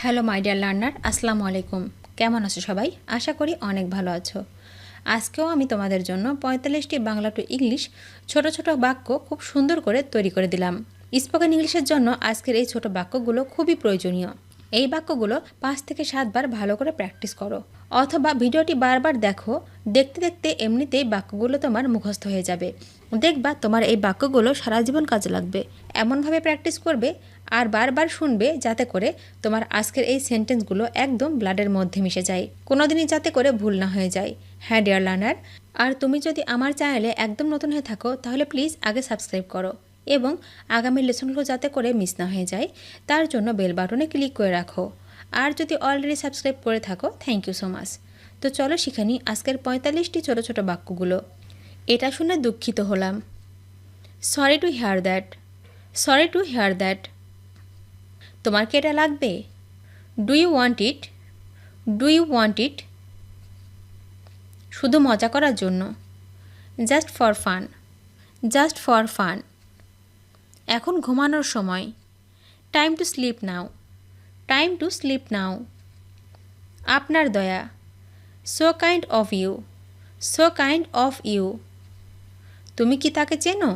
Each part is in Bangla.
হ্যালো মাই ডিয়ার লার্নার, আসসালামু আলাইকুম। কেমন আছো সবাই? আশা করি অনেক ভালো আছো। আজকেও আমি তোমাদের জন্য 45টি বাংলা টু ইংলিশ ছোট ছোট বাক্য খুব সুন্দর করে তৈরি করে দিলাম। স্পোকেন ইংলিশের জন্য আজকের এই ছোট বাক্যগুলো খুবই প্রয়োজনীয়। এই বাক্যগুলো 5 থেকে 7 বার ভালো করে প্র্যাকটিস করো, অথবা ভিডিওটি বারবার দেখো। দেখতে দেখতে এমনিতেই বাক্যগুলো তোমার মুখস্থ হয়ে যাবে। দেখবা তোমার এই বাক্যগুলো সারা জীবন কাজে লাগবে। এমনভাবে প্র্যাকটিস করবে আর বারবার শুনবে যাতে করে তোমার আজকের এই সেন্টেন্সগুলো একদম ব্লাডের মধ্যে মিশে যায়, কোনোদিনই যাতে করে ভুল না হয়ে যায়। হ্যাঁ ডিয়ার লার্নার, আর তুমি যদি আমার চ্যানেলে একদম নতুন হয়ে থাকো তাহলে প্লিজ আগে সাবস্ক্রাইব করো এবং আগামী লেসনগুলো যাতে করে মিস না হয়ে যায় তার জন্য বেল বাটনে ক্লিক করে রাখো। আর যদি অলরেডি সাবস্ক্রাইব করে থাকো, থ্যাংক ইউ সো মাচ। তো চলো শিখে নিই আজকের 45টি ছোটো ছোটো বাক্যগুলো। এটা শুনে দুঃখিত হলাম। Sorry to hear that. Sorry to hear that. তোমার কি এটা লাগবে? Do you want it? Do you want it? শুধু মজা করার জন্য। Just for fun. Just for fun. এখন ঘুমানোর সময়। Time to sleep now. Time to sleep now. আপনার দয়া। So kind of you. So kind of you. তুমি কি তাকে চেনো?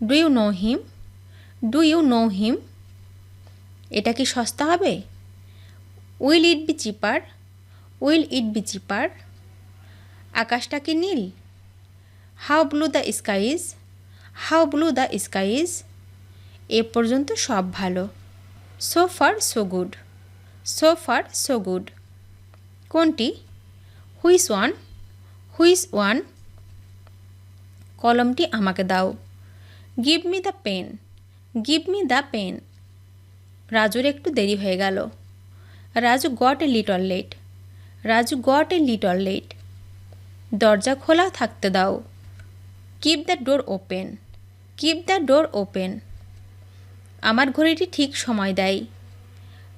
Do you know him? Do you know him? এটা কি সস্তা হবে? Will it be cheaper? Will it be cheaper? আকাশটা কি নীল? How blue the skies? How blue the skies? এ পর্যন্ত সব ভালো। So far so good. So far so good. কোনটি? Which one? Which one? কলমটি আমাকে দাও। Give me the pen. Give me the pen. রাজুর একটু দেরি হয়ে গেল। Raju got a little late. Raju got a little late. দরজা খোলা থাকতে দাও। Keep the door open. Keep the door open. আমার ঘড়িটি ঠিক সময় দেয়।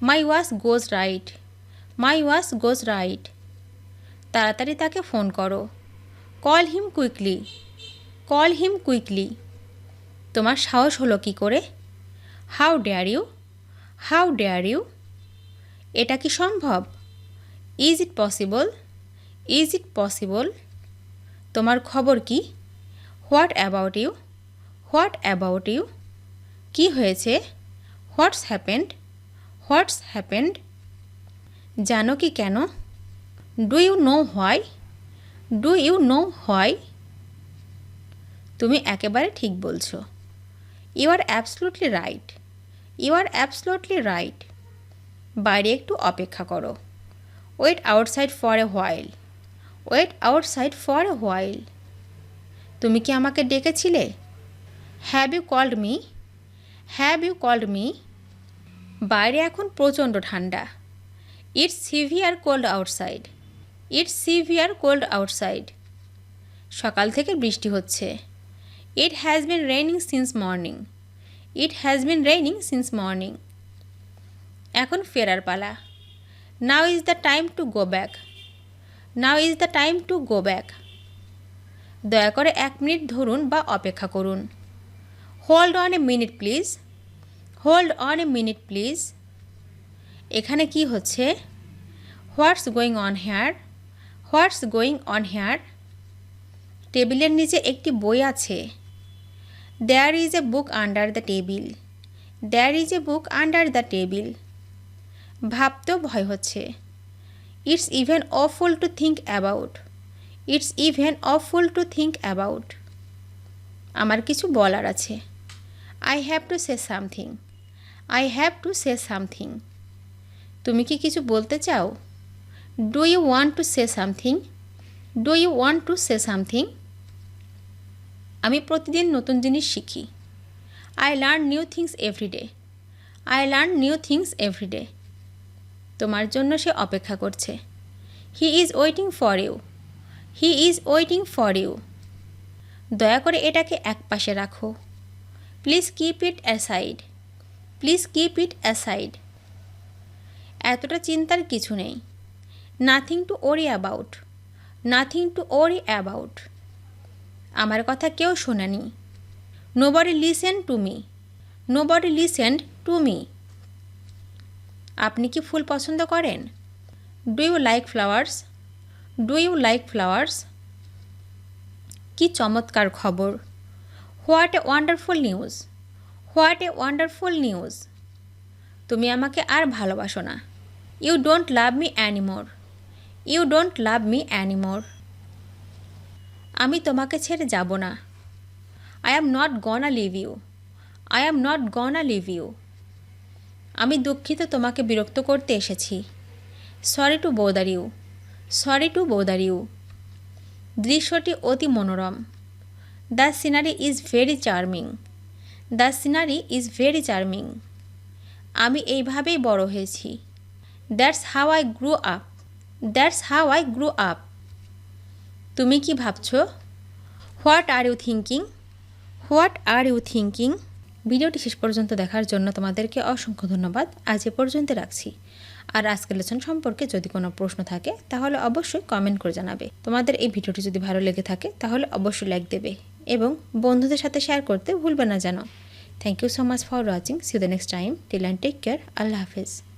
My watch goes right. My watch goes right. তাড়াতাড়ি তাকে ফোন করো। Call him quickly. Call him quickly. তোমার সাহস হলো কি করে? How dare you? How dare you? এটা কি সম্ভব? Is it possible? Is it possible? তোমার খবর কি? What about you? What about you? কি হয়েছে? What's happened? What's happened? জানো কি কেন? Do you know why? Do you know why? তুমি একেবারে ঠিক বলছো। You are absolutely right. You are absolutely right. বাইরে একটু অপেক্ষা করো। Wait outside for a while. Wait outside for a while. তুমি কি আমাকে ডেকেছিলে? Have you called me? Have you called me? বাইরে এখন প্রচণ্ড ঠান্ডা। It's severe cold outside. It's severe cold outside. সকাল থেকে বৃষ্টি হচ্ছে। It has been raining since morning. It has been raining since morning. এখন ফেরার পালা। Now is the time to go back. Now is the time to go back. দয়া করে 1 মিনিট ধরুন বা অপেক্ষা করুন। Hold on a minute please. Hold on a minute please. এখানে কি হচ্ছে? What's going on here? What's going on here? টেবিলের নিচে একটি বই আছে। There is a book under the table. There is a book under the table. ভাবতেও ভয় হচ্ছে। It's even awful to think about. It's even awful to think about. আমার কিছু বলার আছে। I have to say something. I have to say something. তুমি কি কিছু বলতে চাও? Do you want to say something? Do you want to say something? আমি প্রতিদিন নতুন জিনিস শিখি। I learn new things everyday. I learn new things everyday. তোমার জন্য সে অপেক্ষা করছে। He is waiting for you. He is waiting for you. দয়া করে এটাকে একপাশে রাখো। Please keep it aside. Please keep it aside. এতটা চিন্তার কিছু নেই। Nothing to worry about. Nothing to worry about. আমার কথা কেউ শোনেনি। Nobody listen to me. Nobody listened to me. আপনি কি ফুল পছন্দ করেন? Do you like flowers? Do you like flowers? কি চমৎকার খবর! What a wonderful news! What a wonderful news! তুমি আমাকে আর ভালোবাসো না। You don't love me anymore. You don't love me anymore. আমি তোমাকে ছেড়ে যাব না। I am not gonna leave you. I am not gonna leave you. আমি দুঃখিত তোমাকে বিরক্ত করতে এসেছি। Sorry to bother you. Sorry to bother you. দৃশ্যটি অতি মনোরম। The scenery is very charming. The scenery is very charming. আমি এইভাবেই বড় হয়েছি। That's how I grew up. That's how I grew up. তুমি কি ভাবছো? What are you thinking? What are you thinking? ভিডিওটি শেষ পর্যন্ত দেখার জন্য তোমাদেরকে অসংখ্য ধন্যবাদ। আজ এ পর্যন্ত রাখছি। আর আজকের লেসন সম্পর্কে যদি কোনো প্রশ্ন থাকে তাহলে অবশ্যই কমেন্ট করে জানাবে। তোমাদের এই ভিডিওটি যদি ভালো লেগে থাকে তাহলে অবশ্যই লাইক দেবে এবং বন্ধুদের সাথে শেয়ার করতে ভুলবে না যেন। Thank you so much for watching. See you the next time. Till and take care. আল্লাহ হাফেজ।